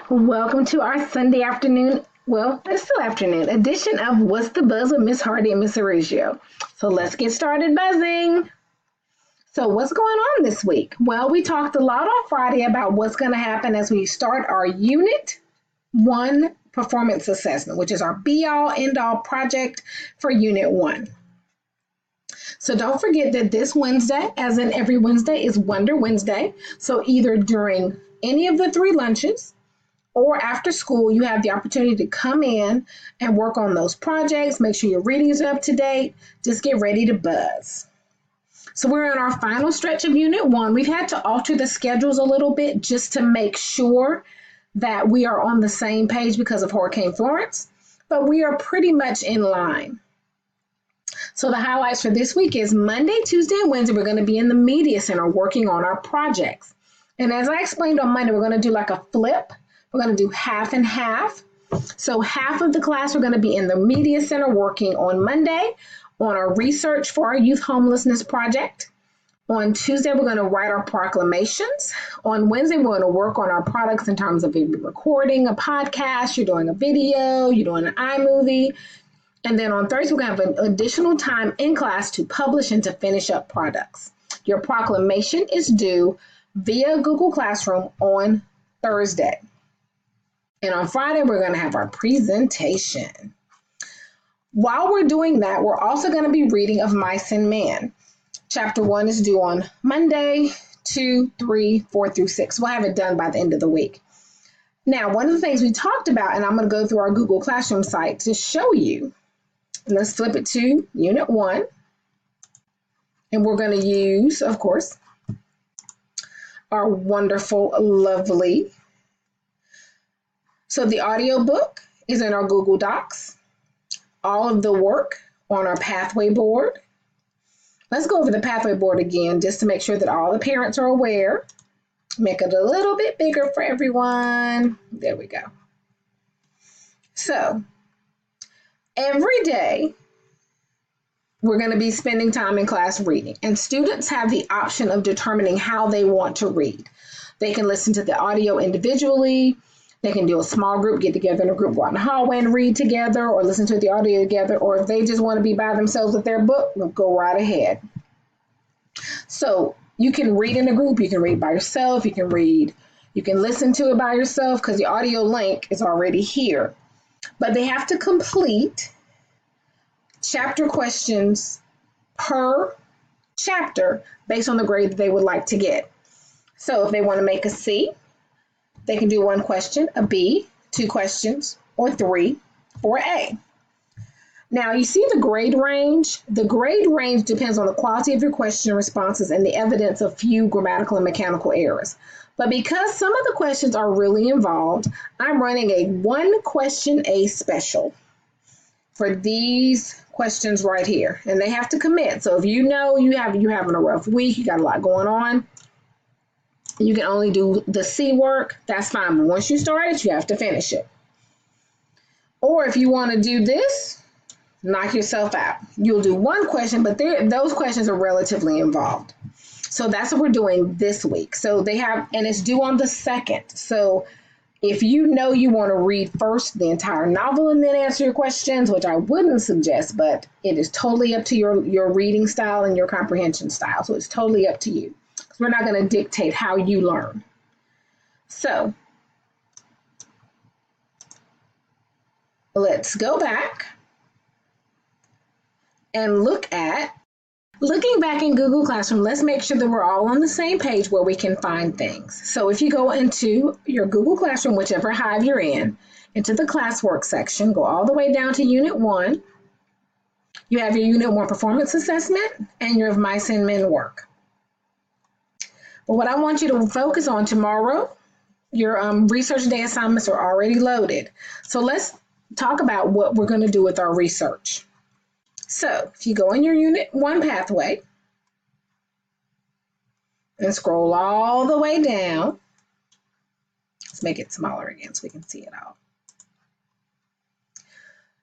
Welcome to our Sunday afternoon, well, it's still afternoon, edition of What's the Buzz with Miss Hardy and Miss Horatio. So let's get started buzzing. So what's going on this week? Well, we talked a lot on Friday about what's going to happen as we start our Unit 1 performance assessment, which is our be-all, end-all project for Unit 1. So don't forget that this Wednesday, as in every Wednesday, is Wonder Wednesday. So either during any of the 3 lunches or after school, you have the opportunity to come in and work on those projects. Make sure your readings are up to date. Just get ready to buzz. So we're in our final stretch of Unit 1. We've had to alter the schedules a little bit just to make sure that we are on the same page because of Hurricane Florence, but we are pretty much in line. So the highlights for this week is Monday, Tuesday, and Wednesday, we're going to be in the Media Center working on our projects. And as I explained on Monday, we're going to do like a flip. We're going to do half and half. So half of the class, we're going to be in the Media Center working on Monday on our research for our youth homelessness project. On Tuesday, we're going to write our proclamations. On Wednesday, we're going to work on our products in terms of recording a podcast, you're doing a video, you're doing an iMovie. And then on Thursday, we're going to have an additional time in class to publish and to finish up products. Your proclamation is due via Google Classroom on Thursday. And on Friday, we're going to have our presentation. While we're doing that, we're also going to be reading Of Mice and Men. Chapter 1 is due on Monday, 2, 3, 4 through 6. We'll have it done by the end of the week. Now, one of the things we talked about, and I'm going to go through our Google Classroom site to show you. Let's flip it to Unit 1. And we're going to use, of course, our wonderful, lovely. So the audio book is in our Google Docs. All of the work on our pathway board. Let's go over the pathway board again just to make sure that all the parents are aware. Make it a little bit bigger for everyone. There we go. So every day, we're going to be spending time in class reading, and students have the option of determining how they want to read. They can listen to the audio individually. They can do a small group, get together in a group, go out in the hallway and read together, or listen to the audio together, or if they just want to be by themselves with their book, go right ahead. So you can read in a group, you can read by yourself, you can listen to it by yourself because the audio link is already here. But they have to complete chapter questions per chapter based on the grade that they would like to get. So if they want to make a C, they can do 1 question, a B, 2 questions, or 3 for A. Now, you see the grade range? The grade range depends on the quality of your question responses and the evidence of few grammatical and mechanical errors. But because some of the questions are really involved, I'm running a 1 question A special for these questions right here. And they have to commit. So if you know you're having a rough week, you got a lot going on, you can only do the C work, that's fine. But once you start it, you have to finish it. Or if you want to do this, knock yourself out. You'll do 1 question, but those questions are relatively involved. So that's what we're doing this week. So and it's due on the 2nd. So if you know you want to read first the entire novel and then answer your questions, which I wouldn't suggest, but it is totally up to your reading style and your comprehension style. So it's totally up to you. We're not going to dictate how you learn. So let's go back and looking back in Google Classroom, let's make sure that we're all on the same page where we can find things. So if you go into your Google Classroom, whichever Hive you're in, into the classwork section, go all the way down to Unit 1. You have your Unit 1 performance assessment and your Of Mice and Men work. But what I want you to focus on tomorrow, your research day assignments are already loaded. So let's talk about what we're going to do with our research. So if you go in your Unit 1 pathway and scroll all the way down, let's make it smaller again so we can see it all.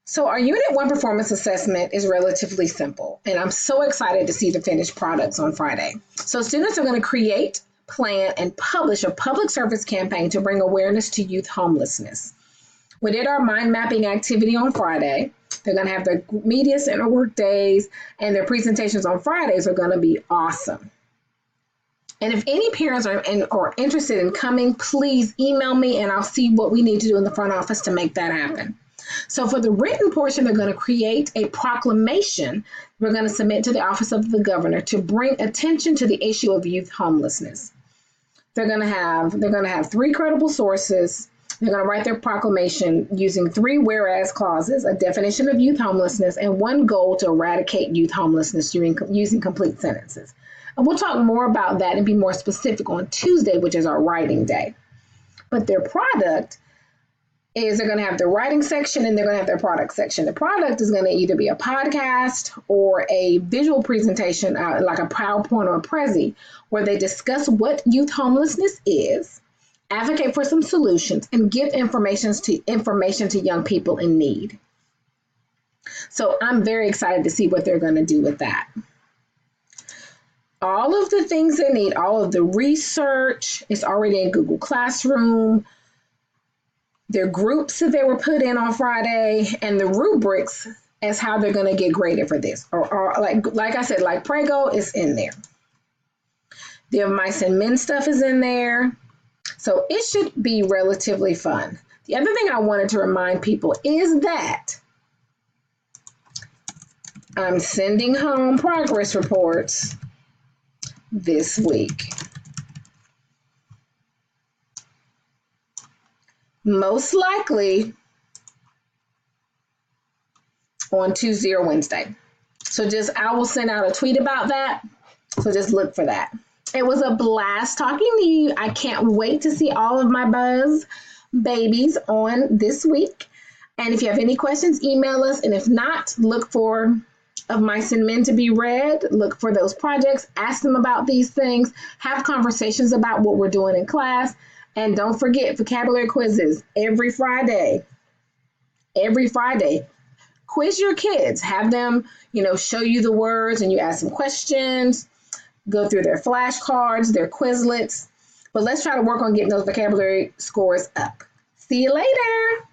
So our Unit 1 performance assessment is relatively simple, and I'm so excited to see the finished products on Friday. So students are going to create plan, and publish a public service campaign to bring awareness to youth homelessness. We did our mind mapping activity on Friday. They're going to have their media center work days, and their presentations on Fridays are going to be awesome. And if any parents are interested in coming, please email me and I'll see what we need to do in the front office to make that happen. So for the written portion, they're going to create a proclamation we're going to submit to the office of the governor to bring attention to the issue of youth homelessness. They're going to have 3 credible sources. They're going to write their proclamation using 3 whereas clauses, a definition of youth homelessness, and 1 goal to eradicate youth homelessness using complete sentences. And we'll talk more about that and be more specific on Tuesday, which is our writing day. But their product is they're going to have the writing section and they're going to have their product section. The product is going to either be a podcast or a visual presentation, like a PowerPoint or a Prezi, where they discuss what youth homelessness is, advocate for some solutions, and give information to young people in need. So I'm very excited to see what they're going to do with that. All of the things they need, all of the research is already in Google Classroom. Their groups that they were put in on Friday, and the rubrics as how they're going to get graded for this. Or like I said, like Prego is in there. The Mice and Men stuff is in there. So it should be relatively fun. The other thing I wanted to remind people is that I'm sending home progress reports this week. Most likely on Tuesday or Wednesday. So I will send out a tweet about that. So just look for that. It was a blast talking to you. I can't wait to see all of my Buzz babies on this week. And if you have any questions, email us. And if not, look for Of Mice and Men to be read. Look for those projects. Ask them about these things. Have conversations about what we're doing in class. And don't forget vocabulary quizzes every Friday. Every Friday. Quiz your kids. Have them, show you the words and you ask them questions. Go through their flashcards, their Quizlets. But let's try to work on getting those vocabulary scores up. See you later.